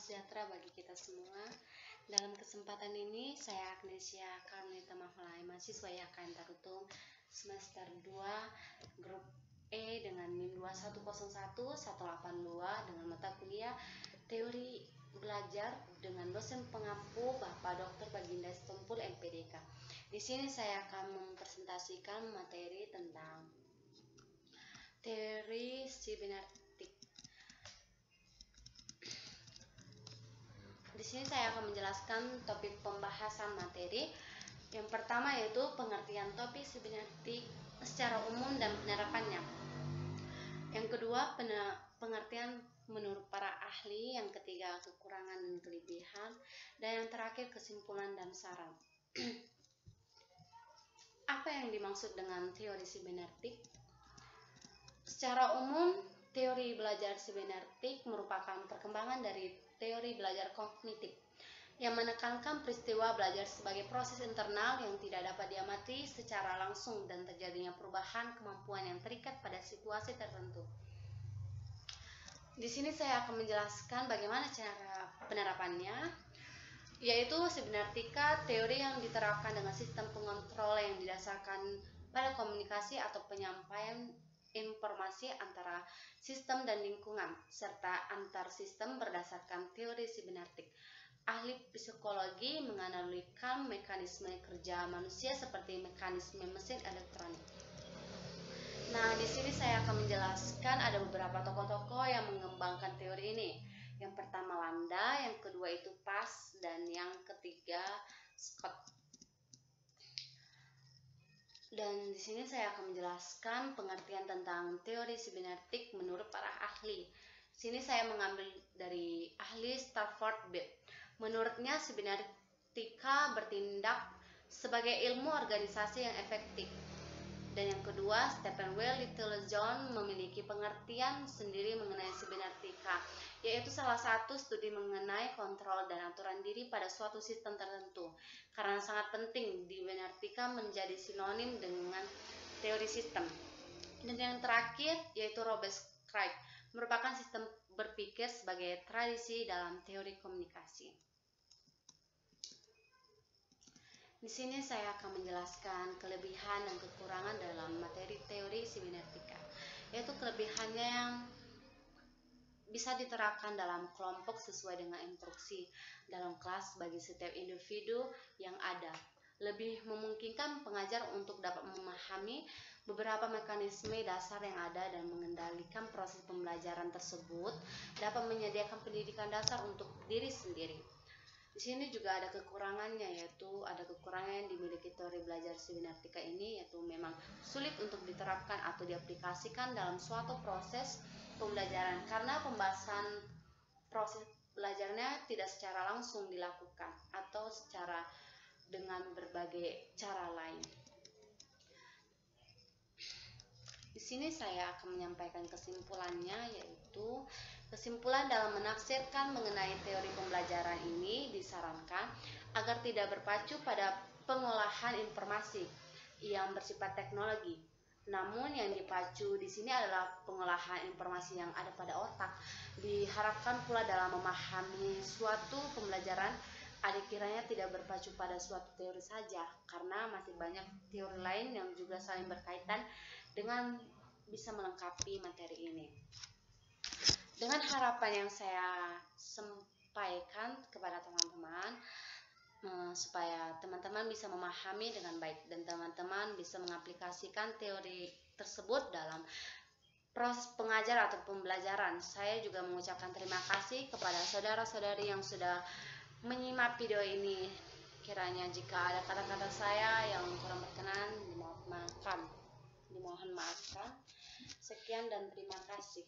sejahtera bagi kita semua. Dalam kesempatan ini, saya Agnesia Karnita Mahulai, mahasiswa YKN Tarutung, semester 2, grup E dengan NIM 2101-182 dengan mata kuliah Teori Belajar dengan dosen pengampu Bapak Dr. Baginda Sitompul MPDK. Di sini saya akan mempresentasikan materi tentang teori sibernetik. Di sini saya akan menjelaskan topik pembahasan materi. Yang pertama yaitu pengertian topik sibernetik secara umum dan penerapannya. Yang kedua, pengertian menurut para ahli. Yang ketiga, kekurangan dan kelebihan. Dan yang terakhir, kesimpulan dan saran. Apa yang dimaksud dengan teori sibernetik? Secara umum, teori belajar sibernetik merupakan perkembangan dari teori belajar kognitif yang menekankan peristiwa belajar sebagai proses internal yang tidak dapat diamati secara langsung dan terjadinya perubahan kemampuan yang terikat pada situasi tertentu. Di sini saya akan menjelaskan bagaimana cara penerapannya, yaitu sibernetika teori yang diterapkan dengan sistem pengontrol yang didasarkan pada komunikasi atau penyampaian informasi antara sistem dan lingkungan, serta antar sistem berdasarkan teori sibernetik. Ahli psikologi menganalikan mekanisme kerja manusia seperti mekanisme mesin elektronik. Nah, di sini saya akan menjelaskan ada beberapa tokoh-tokoh yang mengembangkan teori ini. Yang pertama Landa, yang kedua itu Pas, dan yang ketiga Scott. Dan di sini saya akan menjelaskan pengertian tentang teori sibernetik menurut para ahli. Di sini saya mengambil dari ahli Stafford Beck. Menurutnya sibernetika bertindak sebagai ilmu organisasi yang efektif. Dan yang kedua, Stephen W. Littlejohn memiliki pengertian sendiri mengenai sibernetika, yaitu salah satu studi mengenai kontrol dan aturan diri pada suatu sistem tertentu. Karena sangat penting, sibernetika menjadi sinonim dengan teori sistem. Dan yang terakhir, yaitu Robert Craig, merupakan sistem berpikir sebagai tradisi dalam teori komunikasi. Di sini saya akan menjelaskan kelebihan dan kekurangan dalam materi teori sibernetika, yaitu kelebihannya yang bisa diterapkan dalam kelompok sesuai dengan instruksi dalam kelas bagi setiap individu yang ada. Lebih memungkinkan pengajar untuk dapat memahami beberapa mekanisme dasar yang ada dan mengendalikan proses pembelajaran tersebut, dapat menyediakan pendidikan dasar untuk diri sendiri. Di sini juga ada kekurangannya, yaitu ada kekurangan yang dimiliki teori belajar sibernetika ini, yaitu memang sulit untuk diterapkan atau diaplikasikan dalam suatu proses pembelajaran karena pembahasan proses belajarnya tidak secara langsung dilakukan atau secara dengan berbagai cara lain. Di sini saya akan menyampaikan kesimpulannya, yaitu kesimpulan dalam menafsirkan mengenai teori pembelajaran ini disarankan agar tidak berpacu pada pengolahan informasi yang bersifat teknologi. Namun yang dipacu di sini adalah pengolahan informasi yang ada pada otak. Diharapkan pula dalam memahami suatu pembelajaran kiranya tidak berpacu pada suatu teori saja, karena masih banyak teori lain yang juga saling berkaitan dengan bisa melengkapi materi ini. Dengan harapan yang saya sampaikan kepada teman-teman, supaya teman-teman bisa memahami dengan baik dan teman-teman bisa mengaplikasikan teori tersebut dalam proses pengajar atau pembelajaran. Saya juga mengucapkan terima kasih kepada saudara-saudari yang sudah menyimak video ini. Kiranya jika ada kata-kata saya yang kurang berkenan, dimohon maafkan. Sekian dan terima kasih.